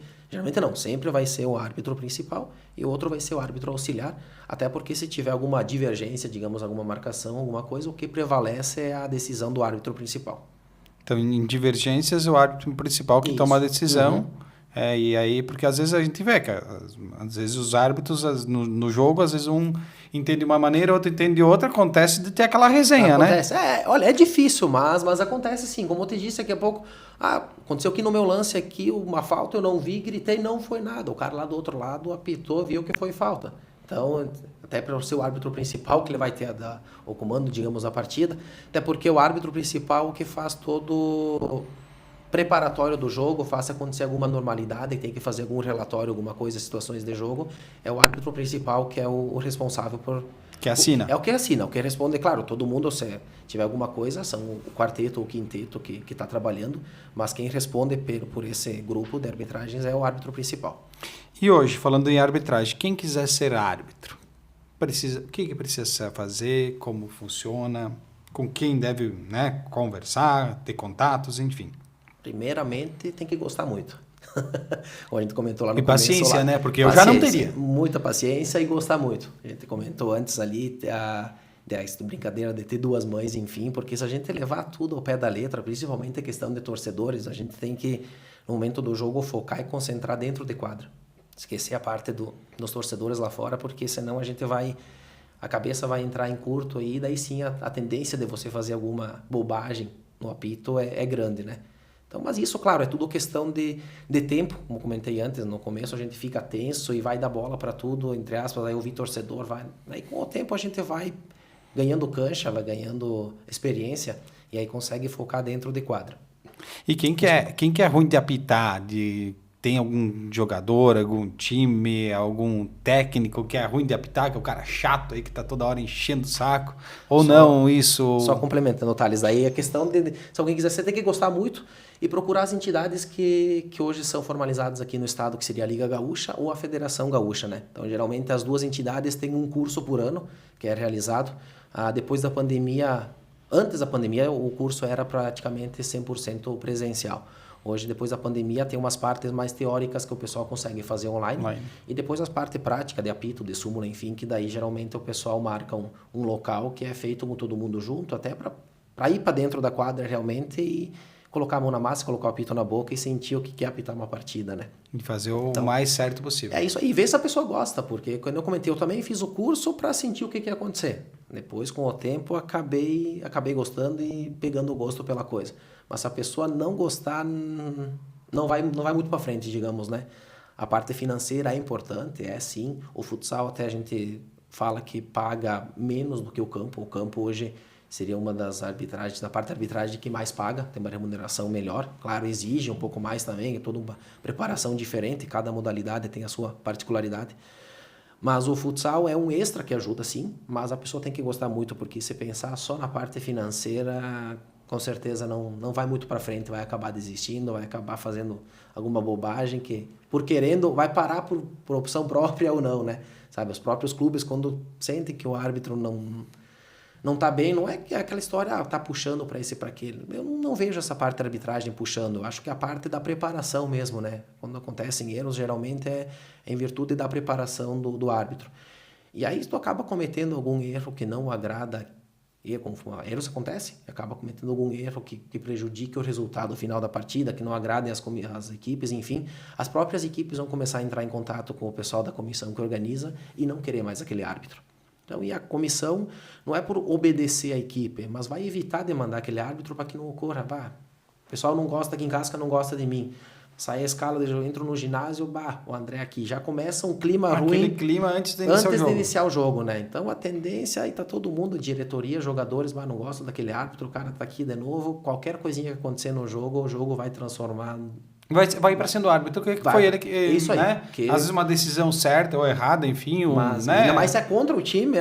não, sempre vai ser o árbitro principal e o outro vai ser o árbitro auxiliar, até porque se tiver alguma divergência, digamos, alguma marcação, alguma coisa, o que prevalece é a decisão do árbitro principal. Então, em divergências, o árbitro principal que toma a decisão. Uhum. E aí, porque às vezes a gente vê que às vezes os árbitros no jogo, às vezes um entende de uma maneira, outro entende de outra, acontece de ter aquela resenha, acontece, né? Olha, é difícil, mas acontece sim. Como eu te disse, daqui a pouco, aconteceu aqui no meu lance aqui, uma falta, eu não vi, gritei, não foi nada. O cara lá do outro lado apitou, viu que foi falta. Então, até para o seu árbitro principal, que ele vai ter o comando, digamos, da partida, até porque o árbitro principal que faz todo preparatório do jogo, faça acontecer alguma normalidade, tem que fazer algum relatório, alguma coisa, situações de jogo, é o árbitro principal que é o responsável por... Que assina. É o que assina, o que responde, claro, todo mundo, se tiver alguma coisa, são o quarteto ou o quinteto que está trabalhando, mas quem responde por esse grupo de arbitragens é o árbitro principal. E hoje, falando em arbitragem, quem quiser ser árbitro, o que precisa fazer, como funciona? com quem deve, né, conversar, ter contatos, enfim. Primeiramente, tem que gostar muito. Como a gente comentou lá no E começo. paciência, lá, né? Porque eu já não teria. Muita paciência e gostar muito. A gente comentou antes ali a brincadeira de ter duas mães, enfim, porque se a gente levar tudo ao pé da letra, principalmente a questão de torcedores, a gente tem que, no momento do jogo, focar e concentrar dentro de quadra. Esquecer a parte dos torcedores lá fora, porque senão a gente vai... A cabeça vai entrar em curto aí, daí sim a tendência de você fazer alguma bobagem no apito é grande, né? Então, mas isso, claro, é tudo questão de tempo, como comentei antes, no começo a gente fica tenso e vai dar bola para tudo, entre aspas, aí ouvir torcedor, vai... Aí com o tempo a gente vai ganhando cancha, vai ganhando experiência e aí consegue focar dentro de quadra. E quem que é ruim de apitar, tem algum jogador, algum time, algum técnico que é ruim de apitar, que é o cara chato aí que tá toda hora enchendo o saco? Ou não, isso... Só complementando, Thales, daí a questão de... Se alguém quiser, você tem que gostar muito e procurar as entidades que hoje são formalizadas aqui no estado, que seria a Liga Gaúcha ou a Federação Gaúcha, né? Então, geralmente, as duas entidades têm um curso por ano que é realizado. Depois da pandemia, antes da pandemia, o curso era praticamente 100% presencial. Hoje, depois da pandemia, tem umas partes mais teóricas que o pessoal consegue fazer online. E depois as partes práticas de apito, de súmula, enfim, que daí geralmente o pessoal marca um local que é feito com todo mundo junto, até para ir para dentro da quadra realmente e colocar a mão na massa, colocar o apito na boca e sentir o que é apitar uma partida, né? E fazer o mais certo possível. É isso aí, ver se a pessoa gosta, porque quando eu comentei, eu também fiz o curso para sentir o que ia acontecer. Depois, com o tempo, acabei gostando e pegando o gosto pela coisa. Mas se a pessoa não gostar, não vai muito para frente, digamos, né? A parte financeira é importante, é sim. O futsal até a gente fala que paga menos do que o campo. O campo hoje seria uma das arbitragens, da parte da arbitragem que mais paga, tem uma remuneração melhor. Claro, exige um pouco mais também, é toda uma preparação diferente, cada modalidade tem a sua particularidade. Mas o futsal é um extra que ajuda sim, mas a pessoa tem que gostar muito, porque se pensar só na parte financeira, com certeza não vai muito para frente, vai acabar desistindo, vai acabar fazendo alguma bobagem que, por querendo, vai parar por opção própria ou não, né? Sabe, os próprios clubes, quando sentem que o árbitro não tá bem, não é que aquela história, tá puxando para esse e para aquele. Eu não vejo essa parte da arbitragem puxando, eu acho que é a parte da preparação mesmo, né? Quando acontecem erros, geralmente é em virtude da preparação do árbitro. E aí tu acaba cometendo algum erro que não agrada, erros acontecem, acaba cometendo algum erro que prejudique o resultado final da partida, que não agradem as equipes, enfim. As próprias equipes vão começar a entrar em contato com o pessoal da comissão que organiza e não querer mais aquele árbitro. Então, e a comissão não é por obedecer à equipe, mas vai evitar demandar aquele árbitro para que não ocorra. O pessoal não gosta aqui em Casca, não gosta de mim. Sai a escala, eu entro no ginásio, o André aqui. Já começa um clima ruim. Aquele clima antes de iniciar o jogo, né? Então, a tendência, aí tá todo mundo, diretoria, jogadores, não gostam daquele árbitro, o cara tá aqui de novo. Qualquer coisinha que acontecer no jogo, o jogo vai transformar... Vai ir para sendo árbitro, que foi ele que... Isso aí. Né? Que... Às vezes uma decisão certa ou errada, enfim... Mas, né? ainda mais se é contra o time,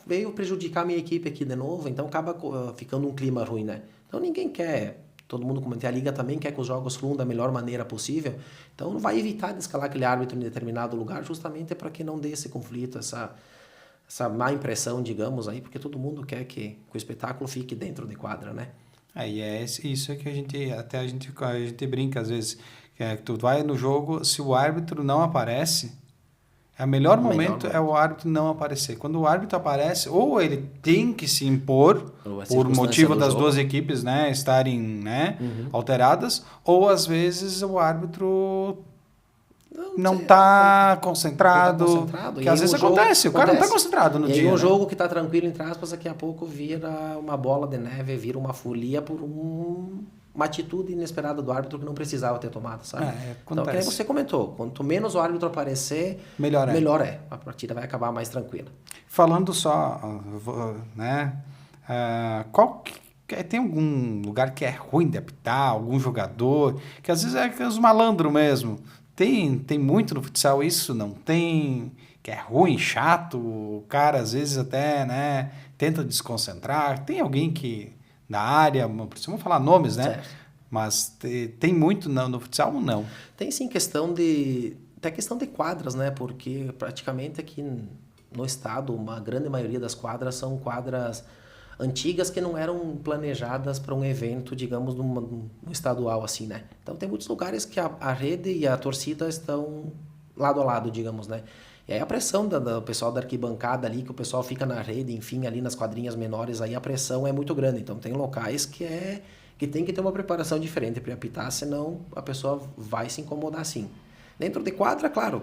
veio prejudicar a minha equipe aqui de novo, então acaba ficando um clima ruim, né? Então ninguém quer... Todo mundo comenta, a Liga também quer que os jogos fluam da melhor maneira possível, então vai evitar de escalar aquele árbitro em determinado lugar, justamente para que não dê esse conflito, essa má impressão, digamos, aí, porque todo mundo quer que o espetáculo fique dentro de quadra, né? E é isso que a gente brinca às vezes, que tu vai no jogo, se o árbitro não aparece, o melhor momento é o árbitro não aparecer. Quando o árbitro aparece, ou ele tem que se impor por motivo das duas equipes, né, estarem, né, alteradas, ou às vezes o árbitro não está concentrado. Que às vezes acontece, o cara não está concentrado no dia. E aí um jogo que está tranquilo, entre aspas, daqui a pouco vira uma bola de neve, vira uma folia por uma atitude inesperada do árbitro que não precisava ter tomado, sabe? Então, que você comentou, quanto menos o árbitro aparecer, melhor é. A partida vai acabar mais tranquila. Falando só, né, tem algum lugar que é ruim de apitar, algum jogador, que às vezes é os malandros mesmo. Tem muito no futsal isso? Não tem? Que é ruim, chato, o cara às vezes até, né, tenta desconcentrar. Tem alguém que... da área, precisamos falar nomes, né? Certo. Mas tem muito no futsal ou não? Tem sim até questão de quadras, né? Porque praticamente aqui no estado, uma grande maioria das quadras são quadras antigas que não eram planejadas para um evento, digamos, num estadual assim, né? Então tem muitos lugares que a rede e a torcida estão lado a lado, digamos, né? E aí a pressão do pessoal da arquibancada ali, que o pessoal fica na rede, enfim, ali nas quadrinhas menores, aí a pressão é muito grande. Então tem locais que tem que ter uma preparação diferente para apitar, senão a pessoa vai se incomodar sim. Dentro de quadra, claro,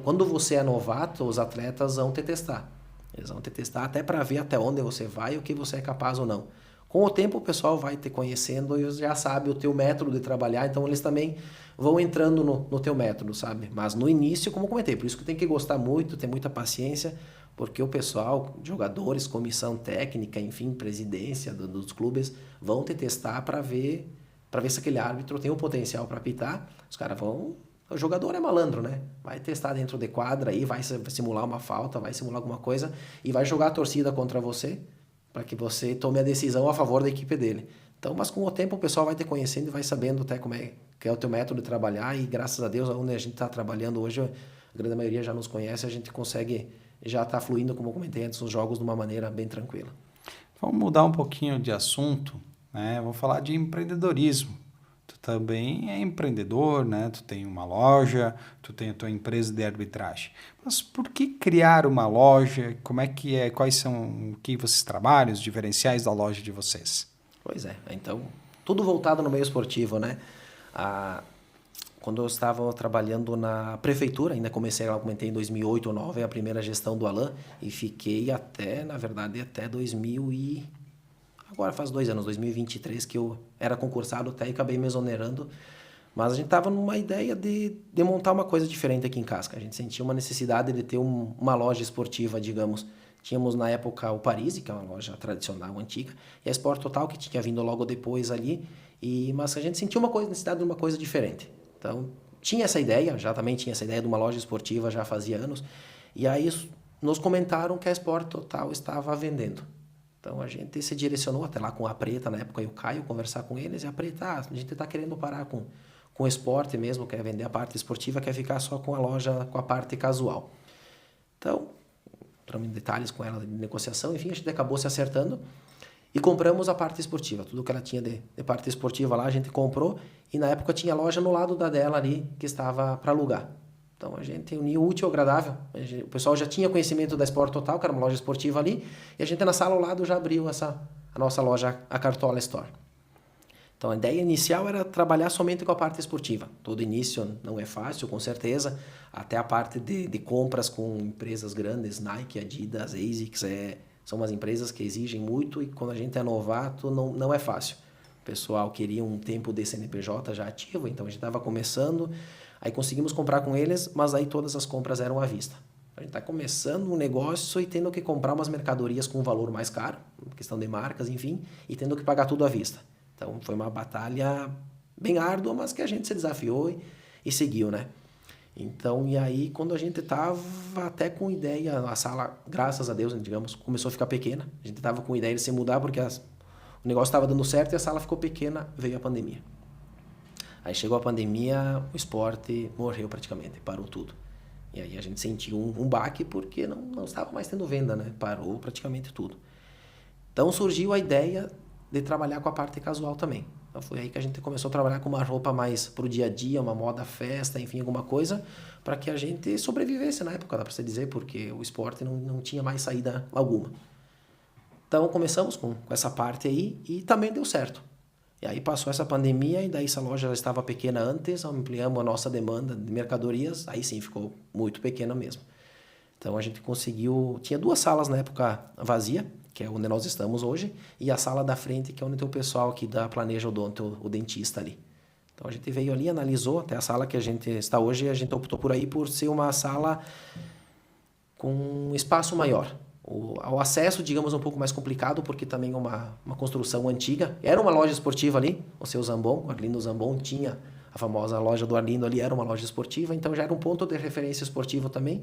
quando você é novato, os atletas vão te testar. Eles vão te testar até para ver até onde você vai e o que você é capaz ou não. Com o tempo, o pessoal vai te conhecendo e já sabe o teu método de trabalhar, então eles também vão entrando no teu método, sabe? Mas no início, como eu comentei, por isso que tem que gostar muito, ter muita paciência, porque o pessoal, jogadores, comissão técnica, enfim, presidência dos clubes, vão te testar para ver se aquele árbitro tem o potencial para apitar. Os caras vão... O jogador é malandro, né? Vai testar dentro de quadra aí, vai simular uma falta, vai simular alguma coisa e vai jogar a torcida contra você para que você tome a decisão a favor da equipe dele. Então, mas com o tempo o pessoal vai te conhecendo e vai sabendo até como é que é o teu método de trabalhar e graças a Deus, onde a gente está trabalhando hoje, a grande maioria já nos conhece, a gente consegue já estar fluindo, como eu comentei antes, nos jogos de uma maneira bem tranquila. Vamos mudar um pouquinho de assunto, né? Vamos falar de empreendedorismo. Tu também é empreendedor, né? Tu tem uma loja, tu tem a tua empresa de arbitragem. Mas por que criar uma loja? Como é que é? Quais são o que vocês trabalham, os diferenciais da loja de vocês? Pois é, então, tudo voltado no meio esportivo, né? Quando eu estava trabalhando na prefeitura, ainda comecei, eu comentei em 2008 ou 2009, a primeira gestão do Alain, e fiquei até 2000 e... Agora faz 2 anos, 2023, que eu era concursado até e acabei me exonerando. Mas a gente estava numa ideia de montar uma coisa diferente aqui em Casca. A gente sentia uma necessidade de ter uma loja esportiva, digamos. Tínhamos na época o Paris, que é uma loja tradicional, antiga, e a Sport Total, que tinha vindo logo depois ali. Mas a gente sentia necessidade de uma coisa diferente. Então, tinha essa ideia, já também tinha essa ideia de uma loja esportiva já fazia anos. E aí nos comentaram que a Sport Total estava vendendo. Então a gente se direcionou até lá com a Preta, na época, e o Caio, conversar com eles, e a Preta, a gente está querendo parar com o esporte mesmo, quer vender a parte esportiva, quer ficar só com a loja, com a parte casual. Então, entramos em detalhes com ela de negociação, enfim, a gente acabou se acertando e compramos a parte esportiva. Tudo que ela tinha de parte esportiva lá, a gente comprou, e na época tinha loja no lado da dela ali, que estava para alugar. Então a gente uniu o útil ao agradável. O pessoal já tinha conhecimento da Sport Total, que era uma loja esportiva ali, e a gente na sala ao lado já abriu a nossa loja, a Cartola Store. Então a ideia inicial era trabalhar somente com a parte esportiva. Todo início não é fácil, com certeza. Até a parte de compras com empresas grandes, Nike, Adidas, ASICS, são umas empresas que exigem muito e quando a gente é novato não é fácil. O pessoal queria um tempo de CNPJ já ativo, então a gente estava começando. Aí conseguimos comprar com eles, mas aí todas as compras eram à vista. A gente está começando um negócio e tendo que comprar umas mercadorias com um valor mais caro, questão de marcas, enfim, e tendo que pagar tudo à vista. Então foi uma batalha bem árdua, mas que a gente se desafiou e seguiu, né? Então, e aí quando a gente estava até com ideia, a sala, graças a Deus, digamos, começou a ficar pequena. A gente estava com ideia de se mudar porque o negócio estava dando certo e a sala ficou pequena, veio a pandemia. Aí chegou a pandemia, o esporte morreu praticamente, parou tudo. E aí a gente sentiu um baque porque não estava mais tendo venda, né? Parou praticamente tudo. Então surgiu a ideia de trabalhar com a parte casual também. Então foi aí que a gente começou a trabalhar com uma roupa mais pro dia a dia, uma moda festa, enfim, alguma coisa, para que a gente sobrevivesse na época, dá para você dizer, porque o esporte não tinha mais saída alguma. Então começamos com essa parte aí e também deu certo. E aí passou essa pandemia e daí essa loja já estava pequena antes, ampliamos a nossa demanda de mercadorias, aí sim ficou muito pequena mesmo. Então a gente conseguiu, tinha 2 salas na época vazia, que é onde nós estamos hoje, e a sala da frente, que é onde tem o pessoal que planeja o dentista ali. Então a gente veio ali, analisou até a sala que a gente está hoje, e a gente optou por aí por ser uma sala com um espaço maior. O acesso, digamos, um pouco mais complicado, porque também é uma construção antiga. Era uma loja esportiva ali, o seu Zambon, o Arlindo Zambon, tinha a famosa loja do Arlindo ali, era uma loja esportiva, então já era um ponto de referência esportivo também,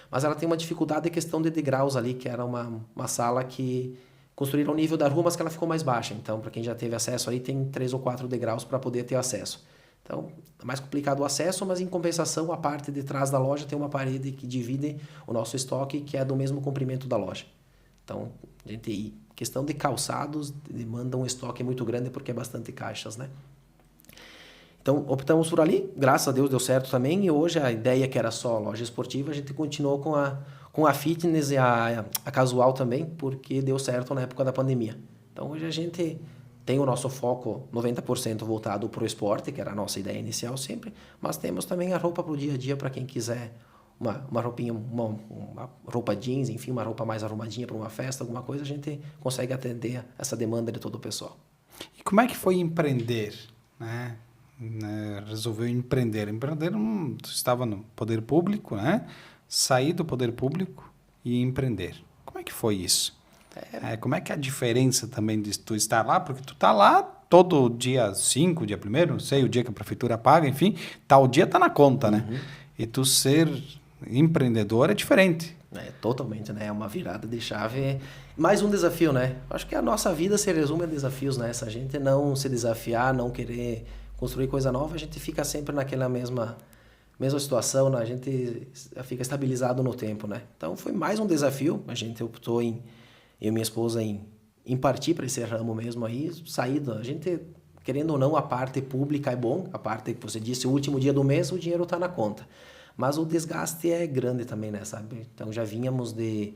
mas ela tem uma dificuldade de questão de degraus ali, que era uma sala que construíram ao nível da rua, mas que ela ficou mais baixa. Então, para quem já teve acesso aí, tem 3 ou 4 degraus para poder ter acesso. Então, é mais complicado o acesso, mas em compensação, a parte de trás da loja tem uma parede que divide o nosso estoque, que é do mesmo comprimento da loja. Então, a gente, questão de calçados, demanda um estoque muito grande porque é bastante caixas, né? Então, optamos por ali, graças a Deus deu certo também, e hoje a ideia que era só loja esportiva, a gente continuou com a fitness e a casual também, porque deu certo na época da pandemia. Então, hoje a gente tem o nosso foco 90% voltado para o esporte, que era a nossa ideia inicial sempre, mas temos também a roupa para o dia a dia, para quem quiser uma roupinha, uma roupa jeans, enfim, uma roupa mais arrumadinha para uma festa, alguma coisa, a gente consegue atender essa demanda de todo o pessoal. E como é que foi empreender, né? Resolveu empreender. Tu estava no poder público, né? Sair do poder público e empreender. Como é que foi isso? Como é que é a diferença também de tu estar lá? Porque tu tá lá todo dia 5, dia 1º, não sei, o dia que a prefeitura paga, enfim, tal dia tá na conta, né? E tu ser empreendedor é diferente. Totalmente, né? É uma virada de chave. Mais um desafio, né? Acho que a nossa vida se resume a desafios, né? Se a gente não se desafiar, não querer construir coisa nova, a gente fica sempre naquela mesma situação, né? A gente fica estabilizado no tempo, né? Então foi mais um desafio. A gente optou eu e minha esposa em partir para esse ramo mesmo aí, saída. A gente, querendo ou não, a parte pública é bom, a parte que você disse, o último dia do mês, o dinheiro está na conta. Mas o desgaste é grande também, né, sabe? Então já vínhamos de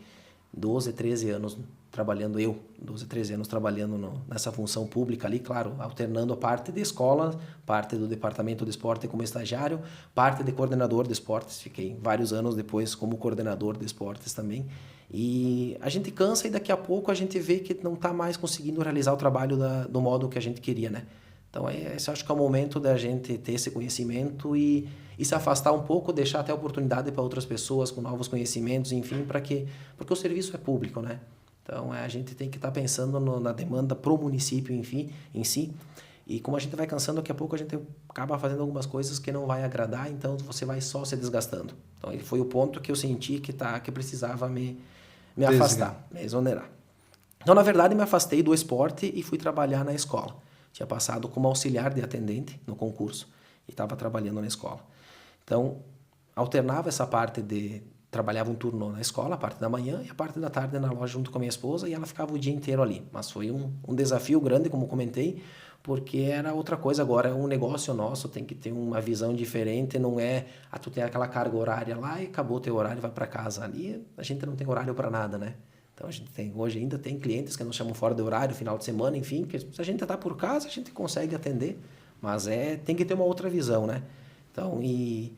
12, 13 anos trabalhando, 12, 13 anos trabalhando nessa função pública ali, claro, alternando a parte de escola, parte do departamento de esporte como estagiário, parte de coordenador de esportes, fiquei vários anos depois como coordenador de esportes também. E a gente cansa e daqui a pouco a gente vê que não está mais conseguindo realizar o trabalho do modo que a gente queria, né? Então, esse acho que é o momento da gente ter esse conhecimento e se afastar um pouco, deixar até oportunidade para outras pessoas com novos conhecimentos, enfim, porque o serviço é público, né? Então, a gente tem que estar pensando na demanda para o município, enfim, em si. E como a gente vai cansando, daqui a pouco a gente acaba fazendo algumas coisas que não vai agradar, então você vai só se desgastando. Então, ele foi o ponto que eu senti que precisava me afastar, me exonerar. Então, na verdade, me afastei do esporte e fui trabalhar na escola. Tinha passado como auxiliar de atendente no concurso e estava trabalhando na escola. Então, alternava essa parte trabalhava um turno na escola, a parte da manhã, e a parte da tarde na loja junto com a minha esposa, e ela ficava o dia inteiro ali. Mas foi um desafio grande, como comentei, porque era outra coisa agora, é um negócio nosso, tem que ter uma visão diferente, não é, tu tem aquela carga horária lá e acabou o teu horário, vai para casa. Ali a gente não tem horário para nada, né? Então, hoje ainda tem clientes que nos chamam fora do horário, final de semana, enfim, que se a gente está por casa, a gente consegue atender, mas tem que ter uma outra visão, né? Então, e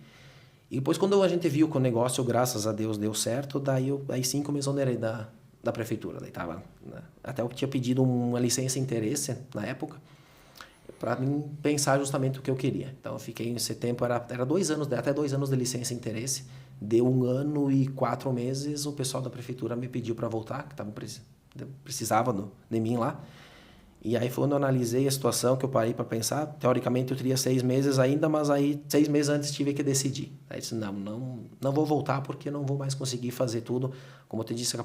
depois quando a gente viu que o negócio, graças a Deus, deu certo, daí sim que eu me exonerei da prefeitura. Daí tava, né? Até eu tinha pedido uma licença e interesse na época, para mim pensar justamente o que eu queria. Então, eu fiquei nesse tempo, era 2 anos, até 2 anos de licença e interesse. Deu 1 ano e 4 meses, o pessoal da prefeitura me pediu para voltar, que precisava de mim lá. E aí foi quando eu analisei a situação, que eu parei para pensar. Teoricamente eu teria 6 meses ainda, mas aí 6 meses antes tive que decidir. Aí disse, não vou voltar porque não vou mais conseguir fazer tudo. Como eu te disse,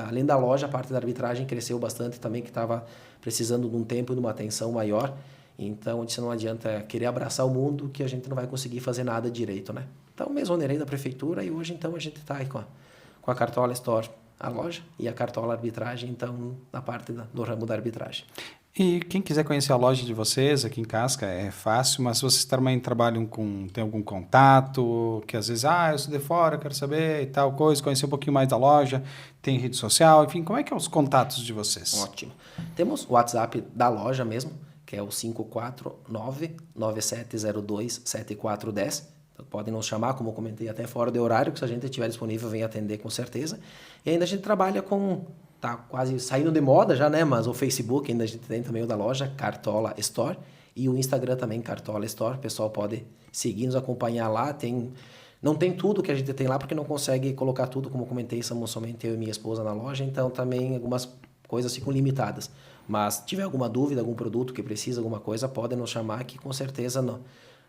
além da loja, a parte da arbitragem cresceu bastante também, que estava precisando de um tempo e de uma atenção maior. Então eu disse, não adianta querer abraçar o mundo que a gente não vai conseguir fazer nada direito, né? Então me exonerei da prefeitura e hoje então a gente está aí com a Cartola Store, a loja, e a Cartola Arbitragem, então na parte do ramo da arbitragem. E quem quiser conhecer a loja de vocês aqui em Casca é fácil, mas vocês também trabalham tem algum contato, que às vezes, eu sou de fora, quero saber e tal coisa, conhecer um pouquinho mais da loja, tem rede social, enfim, como é que é os contatos de vocês? Ótimo. Temos o WhatsApp da loja mesmo, que é o 549-9702-7410. Então, podem nos chamar, como eu comentei, até fora de horário, que se a gente estiver disponível, vem atender com certeza. E ainda a gente trabalha tá quase saindo de moda já, né? Mas o Facebook, ainda a gente tem também o da loja, Cartola Store. E o Instagram também, Cartola Store. O pessoal pode seguir, nos acompanhar lá. Não tem tudo que a gente tem lá, porque não consegue colocar tudo, como eu comentei, somos somente eu e minha esposa na loja. Então, também algumas coisas ficam limitadas. Mas se tiver alguma dúvida, algum produto que precisa, alguma coisa, podem nos chamar que com certeza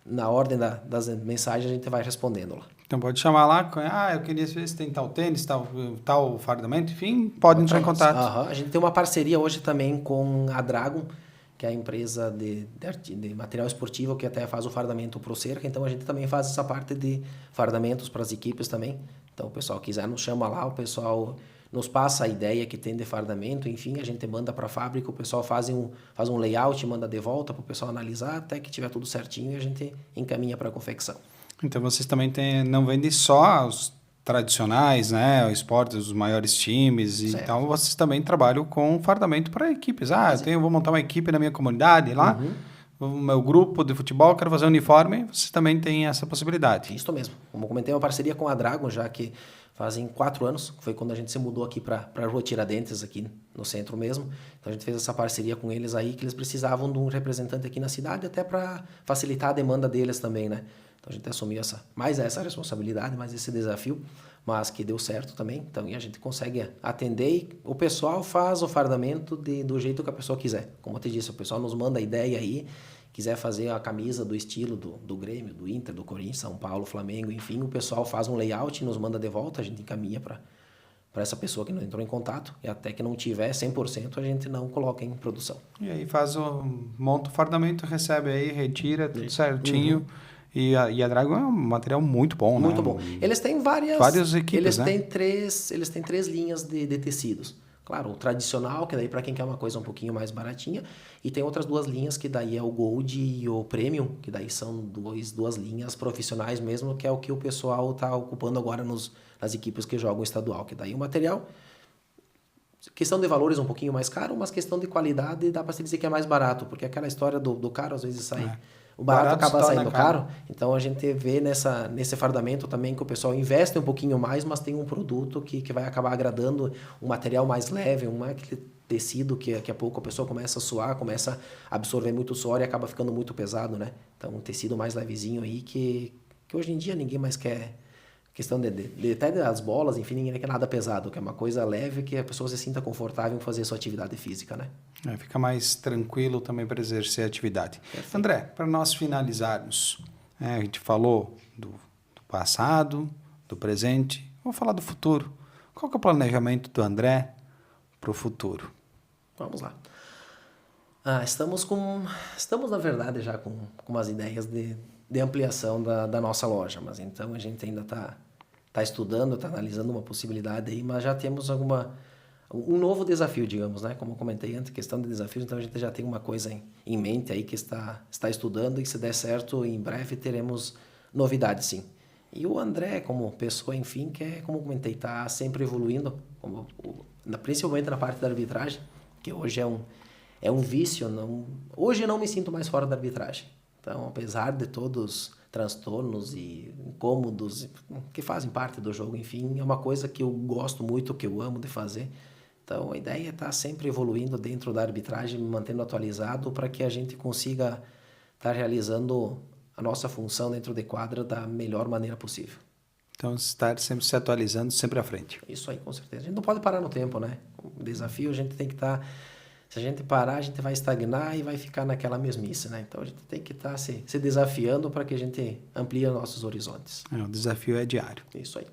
na ordem das mensagens a gente vai respondendo lá. Então pode chamar lá, eu queria saber se tem tal tênis, tal fardamento, enfim, pode entrar em contato. A gente tem uma parceria hoje também com a Dragon, que é a empresa de material esportivo que até faz o fardamento pro Cerca, então a gente também faz essa parte de fardamentos para as equipes também. Então o pessoal quiser nos chama lá, o pessoal nos passa a ideia que tem de fardamento, enfim, a gente manda para a fábrica, o pessoal faz um layout, manda de volta para o pessoal analisar, até que tiver tudo certinho e a gente encaminha para a confecção. Então vocês também não vendem só os tradicionais, né, o esporte dos maiores times, Certo. então vocês também trabalham com fardamento para equipes. Vou montar uma equipe na minha comunidade lá, o meu grupo de futebol, quero fazer um uniforme, vocês também têm essa possibilidade. Isso mesmo. Como eu comentei, é uma parceria com a Dragon, já que fazem 4 anos, foi quando a gente se mudou aqui para a Rua Tiradentes, aqui no centro mesmo. Então a gente fez essa parceria com eles aí, que eles precisavam de um representante aqui na cidade, até para facilitar a demanda deles também, né? Então a gente assumiu essa responsabilidade, mais esse desafio, mas que deu certo também. Então e a gente consegue atender e o pessoal faz o fardamento do jeito que a pessoa quiser. Como eu te disse, o pessoal nos manda a ideia aí, quiser fazer a camisa do estilo do Grêmio, do Inter, do Corinthians, São Paulo, Flamengo, enfim, o pessoal faz um layout e nos manda de volta, a gente encaminha para essa pessoa que não entrou em contato, e até que não tiver 100%, a gente não coloca em produção. E aí monta o fardamento, recebe aí, retira, tudo certinho. E a Dragon é um material muito bom, né? Muito bom. Eles têm várias equipes, eles né? Eles têm 3 linhas de tecidos. Claro, o tradicional, que daí para quem quer uma coisa um pouquinho mais baratinha, e tem outras 2 linhas, que daí é o Gold e o Premium, que daí são duas linhas profissionais mesmo, que é o que o pessoal está ocupando agora nas equipes que jogam estadual, que daí o material, questão de valores um pouquinho mais caro, mas questão de qualidade dá para se dizer que é mais barato, porque aquela história do caro às vezes sai... O barato acaba saindo caro, então a gente vê nesse fardamento também que o pessoal investe um pouquinho mais, mas tem um produto que vai acabar agradando, um material mais leve, aquele tecido que daqui a pouco a pessoa começa a suar, começa a absorver muito suor e acaba ficando muito pesado, né? Então um tecido mais levezinho aí que hoje em dia ninguém mais quer, questão até das bolas, enfim, ninguém quer nada pesado, que é uma coisa leve que a pessoa se sinta confortável em fazer sua atividade física, né? Fica mais tranquilo também para exercer a atividade. Perfeito. André, para nós finalizarmos, a gente falou do passado, do presente, vamos falar do futuro. Qual que é o planejamento do André para o futuro? Vamos lá. Estamos na verdade já com umas ideias de ampliação da nossa loja, mas então a gente ainda está estudando, está analisando uma possibilidade aí, mas já temos um novo desafio, digamos, né? Como eu comentei antes, questão de desafios, então a gente já tem uma coisa em mente aí que está estudando e se der certo, em breve teremos novidades, sim. E o André, como pessoa, enfim, como eu comentei, está sempre evoluindo, principalmente na parte da arbitragem, que hoje é um vício. Hoje eu não me sinto mais fora da arbitragem. Então, apesar de todos os transtornos e incômodos que fazem parte do jogo, enfim, é uma coisa que eu gosto muito, que eu amo de fazer. Então, a ideia é estar sempre evoluindo dentro da arbitragem, me mantendo atualizado para que a gente consiga estar realizando a nossa função dentro de quadra da melhor maneira possível. Então, estar sempre se atualizando, sempre à frente. Isso aí, com certeza. A gente não pode parar no tempo, né? O desafio, a gente tem que estar... Se a gente parar, a gente vai estagnar e vai ficar naquela mesmice, né? Então, a gente tem que estar se desafiando para que a gente amplie nossos horizontes. O desafio é diário. Isso aí.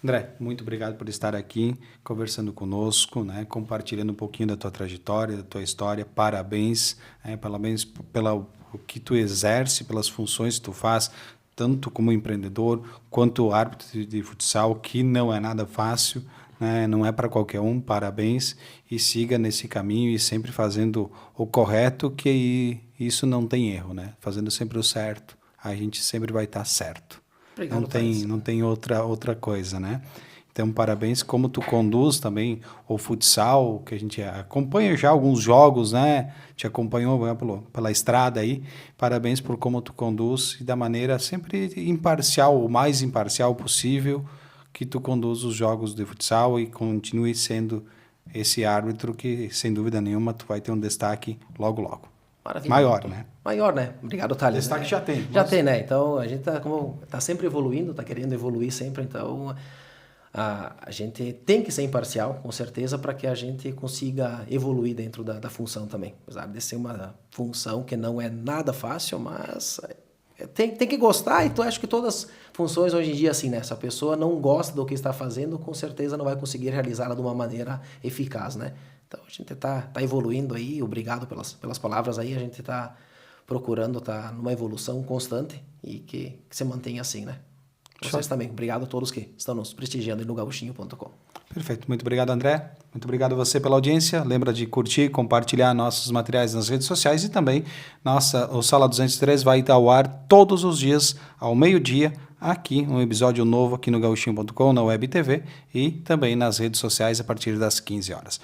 André, muito obrigado por estar aqui, conversando conosco, né? Compartilhando um pouquinho da tua trajetória, da tua história. Parabéns, parabéns pelo que tu exerce, pelas funções que tu faz, tanto como empreendedor, quanto árbitro de futsal, que não é nada fácil, né? Não é para qualquer um. Parabéns e siga nesse caminho e sempre fazendo o correto, que isso não tem erro, né? Fazendo sempre o certo, a gente sempre vai estar certo. Obrigado, Não tem outra coisa, né? Então, parabéns como tu conduz também o futsal, que a gente acompanha já alguns jogos, né? Te acompanhou pela estrada aí. Parabéns por como tu conduz e da maneira sempre imparcial, o mais imparcial possível, que tu conduz os jogos de futsal e continue sendo esse árbitro que, sem dúvida nenhuma, tu vai ter um destaque logo, logo. Maravilha. Maior, né? Maior, né? Obrigado, Thales. Destaque já tem. Já tem, né? Então, a gente tá sempre evoluindo, tá querendo evoluir sempre, então a gente tem que ser imparcial, com certeza, para que a gente consiga evoluir dentro da função também. Apesar de ser uma função que não é nada fácil, mas tem que gostar, e acho que todas as funções hoje em dia, assim, né? Se a pessoa não gosta do que está fazendo, com certeza não vai conseguir realizá-la de uma maneira eficaz, né? Então, a gente tá evoluindo aí, obrigado pelas palavras aí, a gente tá procurando numa evolução constante e que se mantenha assim, né? Vocês também. Obrigado a todos que estão nos prestigiando no gauchinho.com. Perfeito. Muito obrigado, André. Muito obrigado a você pela audiência. Lembra de curtir, compartilhar nossos materiais nas redes sociais e também o Sala 203 vai estar ao ar todos os dias ao meio-dia, aqui, um episódio novo aqui no gauchinho.com, na Web TV e também nas redes sociais a partir das 15 horas.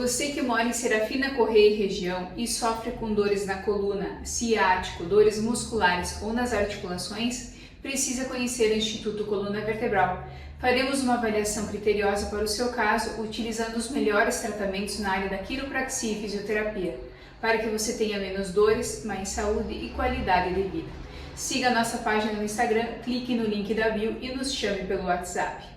Você que mora em Serafina Correia e região e sofre com dores na coluna, ciático, dores musculares ou nas articulações, precisa conhecer o Instituto Coluna Vertebral. Faremos uma avaliação criteriosa para o seu caso, utilizando os melhores tratamentos na área da quiropraxia e fisioterapia, para que você tenha menos dores, mais saúde e qualidade de vida. Siga a nossa página no Instagram, clique no link da bio e nos chame pelo WhatsApp.